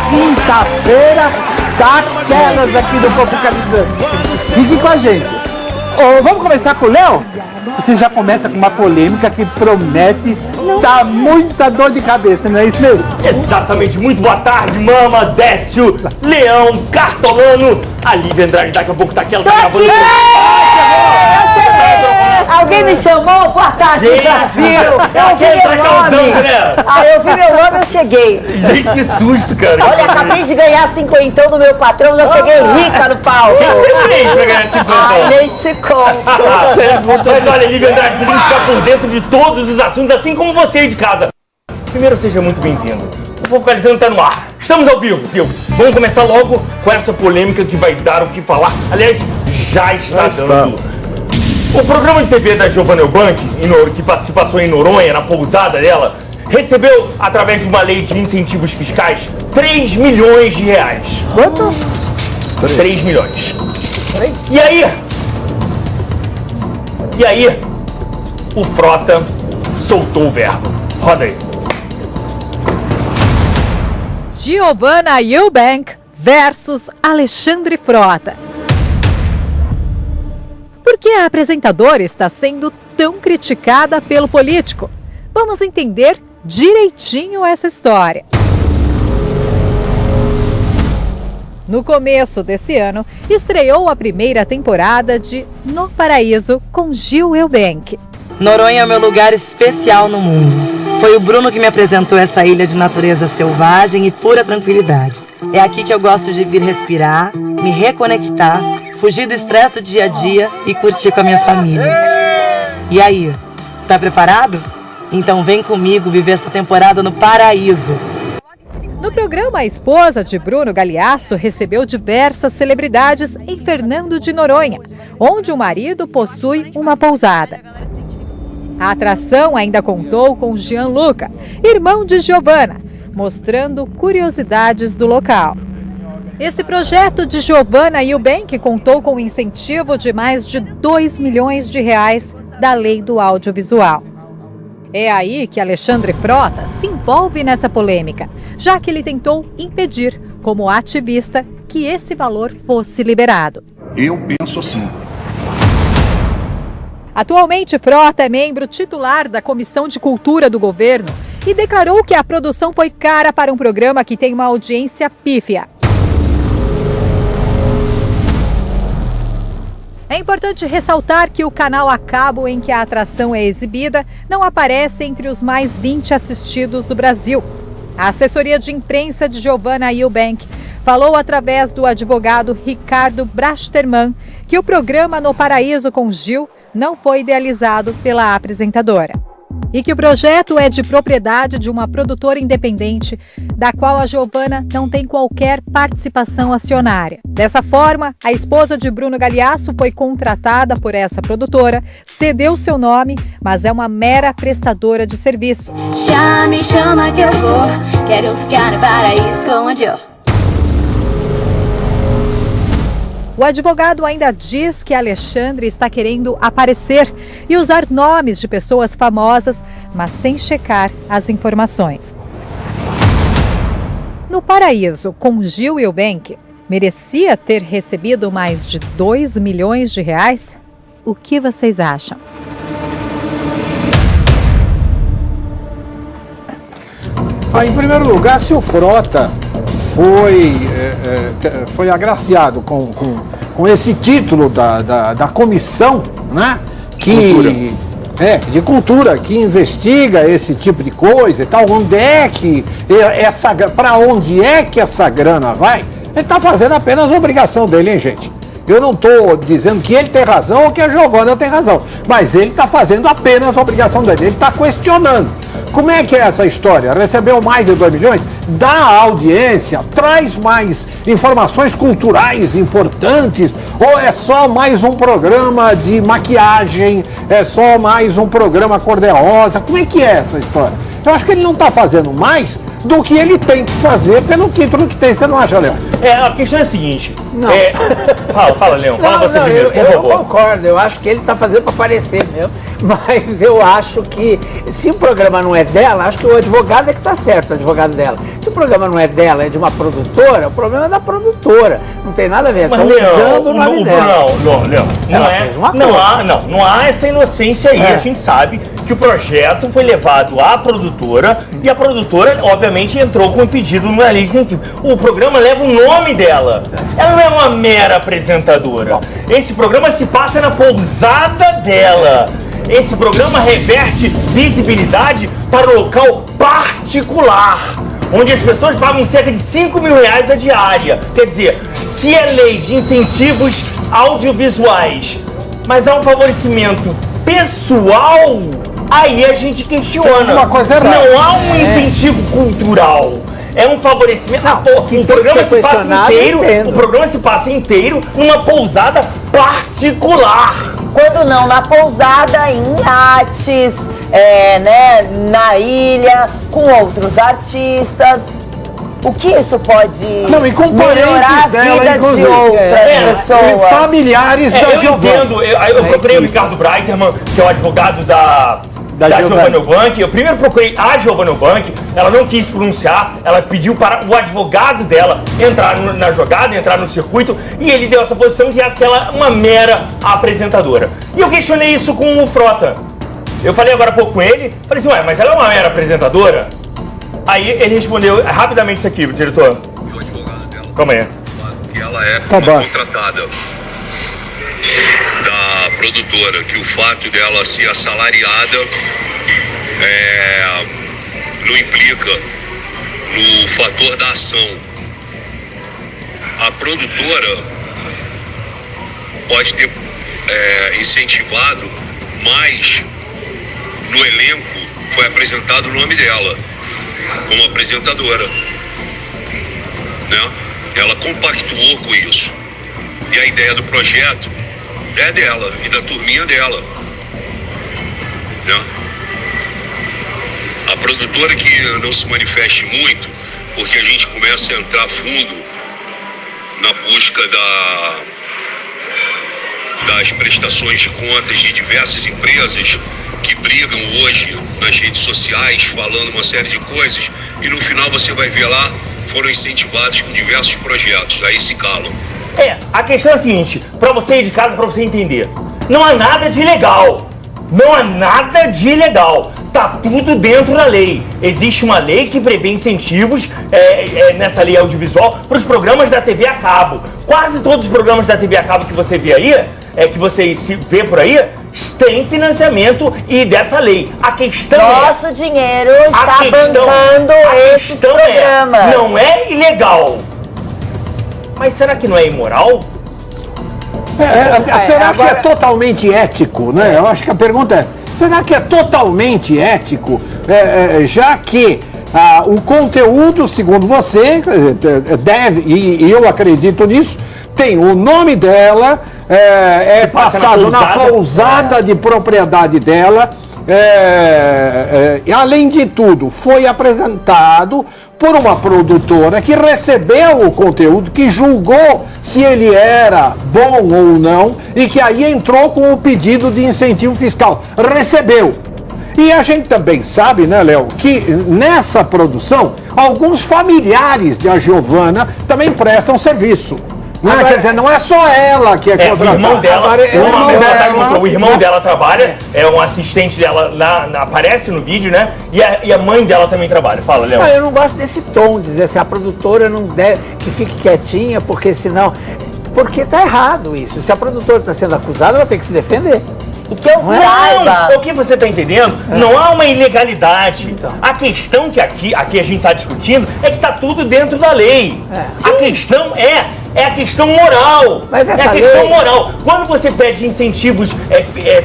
quinta-feira daquelas aqui do Fofocalizando. Fique com a gente. Vamos começar com o Léo? Você já começa com uma polêmica que promete dar muita dor de cabeça, não é isso mesmo? Exatamente, muito boa tarde, Mama, Décio, Leão, Cartolano. A Lívia Andrade daqui a pouco tá aqui, ela tá gravando. Alguém me chamou? Boa tarde, Brasil! Eu vi meu nome! Eu vi meu nome, eu cheguei! Gente, que susto, cara! Olha, acabei de ganhar 50 do meu patrão, já cheguei rica no palco! O que você fez pra ganhar 50? Nem te conto! Mas olha, Lívia Andrade, você tem que ficar por dentro de todos os assuntos, assim como você aí de casa. Primeiro, seja muito bem-vindo. O Fofocalizando tá no ar. Estamos ao vivo, tio. Vamos começar logo com essa polêmica que vai dar o que falar. Aliás, já está dando. O programa de TV da Giovanna Eubank, que passou em Noronha, na pousada dela, recebeu, através de uma lei de incentivos fiscais, 3 milhões de reais. Quanto? 3 milhões. E aí, o Frota soltou o verbo. Roda aí. Giovanna Eubank versus Alexandre Frota. Por que a apresentadora está sendo tão criticada pelo político? Vamos entender direitinho essa história. No começo desse ano, estreou a primeira temporada de No Paraíso com Gil Eubank. Noronha é meu lugar especial no mundo. Foi o Bruno que me apresentou essa ilha de natureza selvagem e pura tranquilidade. É aqui que eu gosto de vir respirar, me reconectar, fugir do estresse do dia a dia e curtir com a minha família. E aí, tá preparado? Então vem comigo viver essa temporada no paraíso. No programa, a esposa de Bruno Galhaço recebeu diversas celebridades em Fernando de Noronha, onde o marido possui uma pousada. A atração ainda contou com Gianluca, irmão de Giovanna, mostrando curiosidades do local. Esse projeto de Giovanna Eubank contou com um incentivo de mais de 2 milhões de reais da Lei do Audiovisual. É aí que Alexandre Frota se envolve nessa polêmica, já que ele tentou impedir, como ativista, que esse valor fosse liberado. Eu penso assim. Atualmente, Frota é membro titular da Comissão de Cultura do governo e declarou que a produção foi cara para um programa que tem uma audiência pífia. É importante ressaltar que o canal a cabo em que a atração é exibida não aparece entre os mais 20 assistidos do Brasil. A assessoria de imprensa de Giovanna Eubank falou através do advogado Ricardo Brasterman que o programa No Paraíso com Gil não foi idealizado pela apresentadora. E que o projeto é de propriedade de uma produtora independente, da qual a Giovanna não tem qualquer participação acionária. Dessa forma, a esposa de Bruno Galhaço foi contratada por essa produtora, cedeu seu nome, mas é uma mera prestadora de serviço. Já me chama que eu vou, quero ficar no paraíso com a Gil. O advogado ainda diz que Alexandre está querendo aparecer e usar nomes de pessoas famosas, mas sem checar as informações. No Paraíso, com Gil Eubank, merecia ter recebido mais de 2 milhões de reais? O que vocês acham? Em primeiro lugar, se o Frota foi agraciado com esse título da comissão, né? De cultura, que investiga esse tipo de coisa e tal, para onde é que essa grana vai? Ele está fazendo apenas a obrigação dele, hein, gente? Eu não estou dizendo que ele tem razão ou que a Giovanna tem razão, mas ele está fazendo apenas a obrigação dele, ele está questionando. Como é que é essa história? Recebeu mais de 2 milhões? Dá audiência? Traz mais informações culturais importantes? Ou é só mais um programa de maquiagem? É só mais um programa cor-de-rosa? Como é que é essa história? Eu acho que ele não está fazendo mais do que ele tem que fazer pelo título que tem, você não acha, Léo? A questão é a seguinte. Não. Fala, Leão. Fala você primeiro, por eu favor. concordo, eu acho que ele está fazendo para aparecer mesmo, mas eu acho que se o programa não é dela, acho que o advogado é que está certo, o advogado dela. Se o programa não é dela, é de uma produtora, o problema é da produtora, não tem nada a ver, Mas, estão usando o nome dela. Leão, não há essa inocência aí, a gente sabe que o projeto foi levado à produtora e a produtora, obviamente, entrou com um pedido numa lei de incentivo. O programa leva o nome dela. Ela não é uma mera apresentadora. Esse programa se passa na pousada dela. Esse programa reverte visibilidade para o local particular, onde as pessoas pagam cerca de R$5.000 a diária. Quer dizer, se é lei de incentivos audiovisuais, mas há um favorecimento pessoal, aí a gente questiona. Uma coisa errada. Não há um incentivo cultural. É um favorecimento. O programa se passa inteiro. O programa se passa inteiro numa pousada particular. Quando não, na pousada, em iates, na ilha, com outros artistas. O que isso pode melhorar a vida de outras pessoas? Familiares da Giovana. Eu procurei o Ricardo Breiterman, que é o advogado da Giovana Eubank. Eu primeiro procurei a Giovana Eubank, ela não quis pronunciar, ela pediu para o advogado dela entrar na jogada, entrar no circuito, e ele deu essa posição de que ela é uma mera apresentadora. E eu questionei isso com o Frota. Eu falei agora há pouco com ele, falei assim, mas ela é uma mera apresentadora? Aí ele respondeu rapidamente isso aqui, diretor. E o advogado dela. Calma aí. Que ela é contratada da produtora, que o fato dela ser assalariada não implica no fator da ação. A produtora pode ter incentivado, mas no elenco foi apresentado o nome dela como apresentadora, né? Ela compactuou com isso, e a ideia do projeto é dela e da turminha dela, né? A produtora que não se manifeste muito, porque a gente começa a entrar fundo na busca das prestações de contas de diversas empresas que brigam hoje nas redes sociais, falando uma série de coisas, e no final você vai ver lá, foram incentivados com diversos projetos, aí se calam. A questão é a seguinte, pra você ir de casa, pra você entender, não há nada de ilegal, não há nada de ilegal, tá tudo dentro da lei. Existe uma lei que prevê incentivos nessa lei audiovisual para os programas da TV a cabo. Quase todos os programas da TV a cabo que você vê aí, que você vê por aí, tem financiamento e dessa lei. A questão Nosso dinheiro está bancando esses programas. Não é ilegal. Mas será que não é imoral? Será que é totalmente ético, né? Eu acho que a pergunta é essa. Será que é totalmente ético, já que o conteúdo, segundo você, deve, e eu acredito nisso, tem o nome dela, passado na pousada de propriedade dela, e além de tudo, foi apresentado por uma produtora que recebeu o conteúdo, que julgou se ele era bom ou não, e que aí entrou com o pedido de incentivo fiscal. Recebeu. E a gente também sabe, né, Léo, que nessa produção, alguns familiares da Giovana também prestam serviço. Agora, quer dizer, não é só ela que é contratada. O irmão dela trabalha, é um assistente dela, aparece no vídeo, né? E a mãe dela também trabalha. Fala, Léo. Eu não gosto desse tom, dizer assim, a produtora não deve, que fique quietinha, porque senão... Porque tá errado isso. Se a produtora está sendo acusada, ela tem que se defender. E que eu saiba. O que você está entendendo? Não há uma ilegalidade. Então. A questão que aqui a gente está discutindo é que está tudo dentro da lei. A questão é a questão moral. Mas essa questão moral. Quando você pede incentivos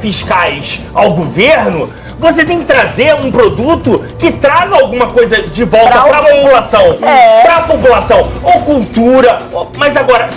fiscais ao governo, você tem que trazer um produto que traga alguma coisa de volta para a população. Para a população. Ou cultura. Mas agora,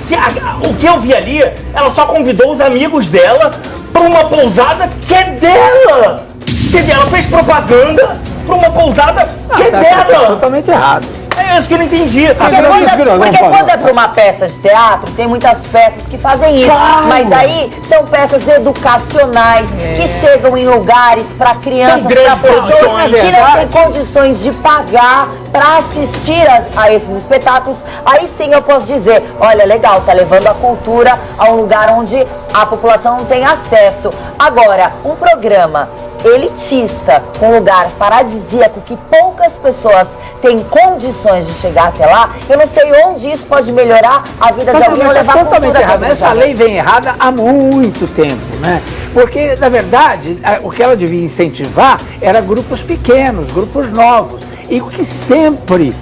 o que eu vi ali, ela só convidou os amigos dela para uma pousada que é dela. Quer dizer, ela fez propaganda para uma pousada que é dela. Tá totalmente errado. É isso que eu não entendi. Porque quando é pra uma peça de teatro, tem muitas peças que fazem isso. Claro. Mas aí são peças educacionais que chegam em lugares para crianças, para pessoas que não têm condições de pagar para assistir a esses espetáculos. Aí sim eu posso dizer, olha, legal, tá levando a cultura a um lugar onde a população não tem acesso. Agora, um programa elitista, com um lugar paradisíaco que poucas pessoas têm condições de chegar até lá, eu não sei onde isso pode melhorar a vida de alguém ou levar a cultura errado. Essa lei vem errada há muito tempo, né? Porque, na verdade, o que ela devia incentivar era grupos pequenos, grupos novos. E o que sempre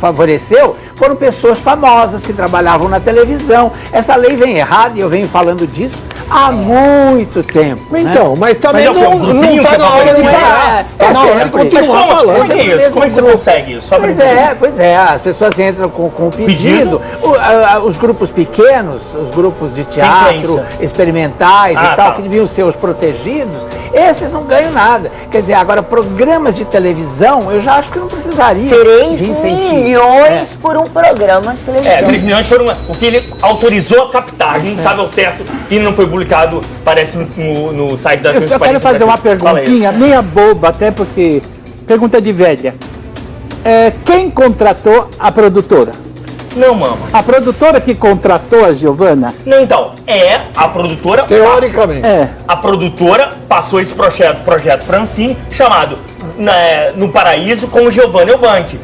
favoreceu foram pessoas famosas que trabalhavam na televisão. Essa lei vem errada e eu venho falando disso há muito tempo. Então, né? mas também não está na hora de parar. Está na hora de continuar falando. Como é isso? Como é que você consegue isso? Pois é, as pessoas entram com o pedido. Os grupos pequenos, os grupos de teatro experimentais e tal, que deviam ser os protegidos, esses não ganham nada. Quer dizer, agora programas de televisão, eu já acho que não precisaria. 3 milhões por um programa de televisão. 3 milhões por o que ele autorizou a captar. Não estava ao certo e não foi publicado, parece, no site da Eu quero fazer uma perguntinha, meia boba, até porque pergunta de velha. Quem contratou a produtora? Não, mama. A produtora que contratou a Giovana? Não, então, a produtora... Teoricamente. A produtora passou esse projeto para a Ancine, chamado No Paraíso com Giovana Eubank.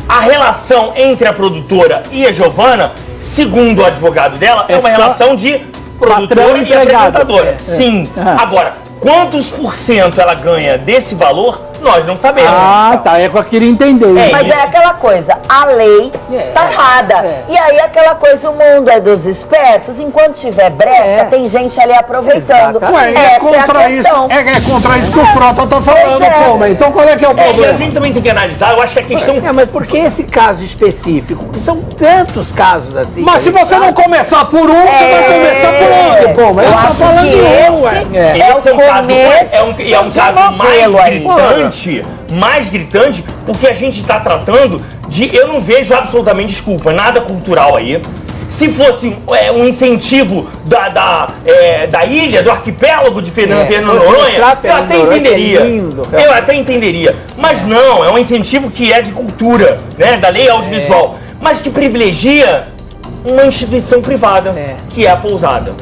A relação entre a produtora e a Giovana, segundo o advogado dela, é uma relação de produtora e apresentadora. Sim. Agora, quantos % ela ganha desse valor, nós não sabemos. É o que eu queria entender. Mas é aquela coisa, a lei tá errada. E aí aquela coisa, o mundo é dos espertos, enquanto tiver brecha, tem gente ali aproveitando. É contra isso que o Frota tá falando, mas então qual é que é o problema? E a gente também tem que analisar, eu acho que a questão... mas por que esse caso específico? Porque são tantos casos assim. Mas se você não começar por um, você vai começar por outro, pô. Mas eu tá falando esse é um caso mais gritante, porque a gente está tratando de... Eu não vejo absolutamente, desculpa, nada cultural aí. Se fosse um incentivo da ilha, do arquipélago de Fernando Noronha, eu até entenderia. Eu até entenderia. Mas não, é um incentivo que é de cultura, né, da lei audiovisual, mas que privilegia uma instituição privada, que é a pousada.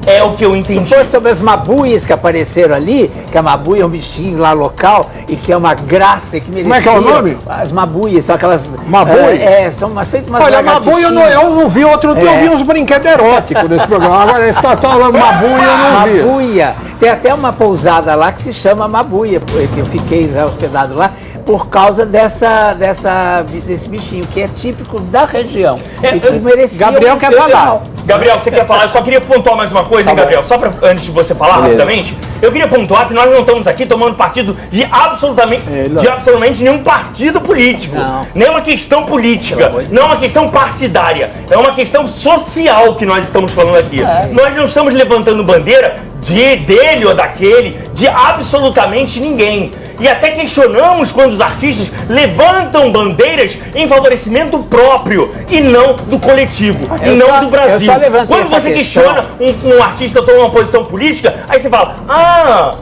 É o que eu entendi. Se for sobre as mabuias que apareceram ali, que a mabuia é um bichinho lá local e que é uma graça que merecia. Como é que é o nome? As mabuias, são aquelas... Mabuias? São feitas umas Olha, mabuia eu não vi outro dia, eu vi uns brinquedos eróticos nesse programa. Agora, esse tá falando mabuia, eu não vi. Mabuia. Tem até uma pousada lá que se chama Mabuia, que eu fiquei já hospedado lá, por causa desse bichinho, que é típico da região. E que merecia. Gabriel quer falar. Gabriel, você quer falar? Eu só queria pontuar mais uma coisa, hein, Gabriel? Só antes de você falar rapidamente, eu queria pontuar que nós não estamos aqui tomando partido de absolutamente nenhum partido político. Nem uma questão política, não é uma questão partidária. É uma questão social que nós estamos falando aqui. Nós não estamos levantando bandeira dele ou daquele, de absolutamente ninguém. E até questionamos quando os artistas levantam bandeiras em favorecimento próprio e não do coletivo, e não do Brasil. Quando você questiona um artista tomar uma posição política, aí você fala,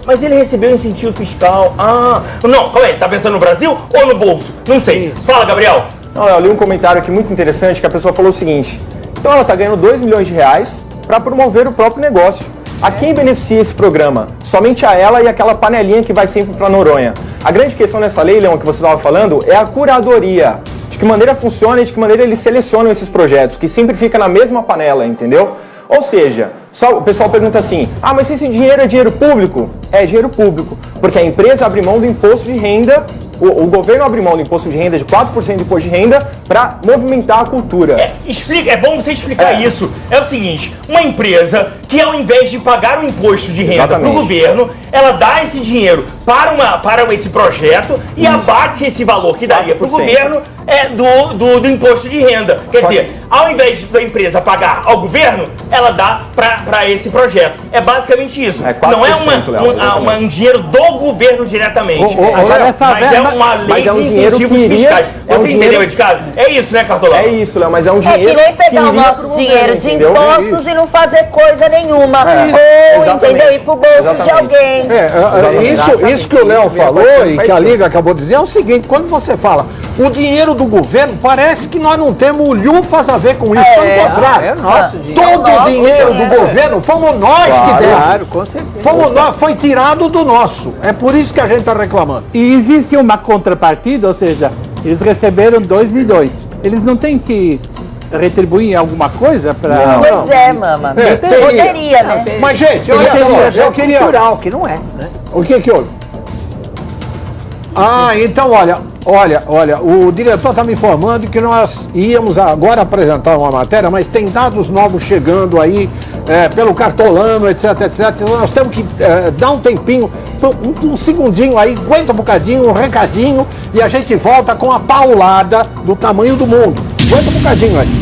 mas ele recebeu incentivo fiscal. Não, calma aí, tá pensando no Brasil ou no bolso? Não sei. Fala, Gabriel. Não, eu li um comentário aqui muito interessante que a pessoa falou o seguinte: então ela tá ganhando 2 milhões de reais para promover o próprio negócio. A quem beneficia esse programa? Somente a ela e aquela panelinha que vai sempre para Noronha. A grande questão nessa lei, Leão, que você estava falando, é a curadoria. De que maneira funciona e de que maneira eles selecionam esses projetos, que sempre fica na mesma panela, entendeu? Ou seja, o pessoal pergunta assim, mas esse dinheiro é dinheiro público? É dinheiro público, porque a empresa abre mão do imposto de renda, o governo abre mão do imposto de renda de 4% do imposto de renda para movimentar a cultura. É bom você explicar isso. É o seguinte, uma empresa que ao invés de pagar o imposto de renda para o governo, ela dá esse dinheiro para esse projeto e abate esse valor que daria para o governo do imposto de renda. Quer dizer, ao invés da empresa pagar ao governo, ela dá para esse projeto. É basicamente isso. É 4%, não é Léo, um dinheiro do governo diretamente. Mas é uma lei um de dinheiro que incentivos iria, fiscais. Você entendeu, Edgar? É isso, né, Cartola? É isso, Léo, mas é um dinheiro que nem pegar o iria nosso pro dinheiro governo, de entendeu? impostos e não fazer coisa nenhuma. Ou, exatamente. entendeu? Ir pro bolso Exatamente. de alguém. Isso que o Léo falou e que a Lívia acabou de dizer é o seguinte, quando você fala o dinheiro do governo, parece que nós não temos lhufas a ver com isso, pelo contrário. É nosso dinheiro. Todo o dinheiro do governo fomos nós que demos. Claro, com certeza. Fomos nós, foi tirado do nosso. É por isso que a gente está reclamando. E existe uma contrapartida, ou seja, eles receberam 2 milhões. Eles não têm que retribuir alguma coisa para... Pois é, mama. Poderia, né? Mas, gente, olha só, eu queria... Cultural, que não é, né? O que houve? Então, olha, o diretor está me informando que nós íamos agora apresentar uma matéria, mas tem dados novos chegando aí, pelo Cartolano, etc. Então nós temos que dar um tempinho, um segundinho aí, aguenta um bocadinho, um recadinho, e a gente volta com a paulada do tamanho do mundo. Aguenta um bocadinho aí.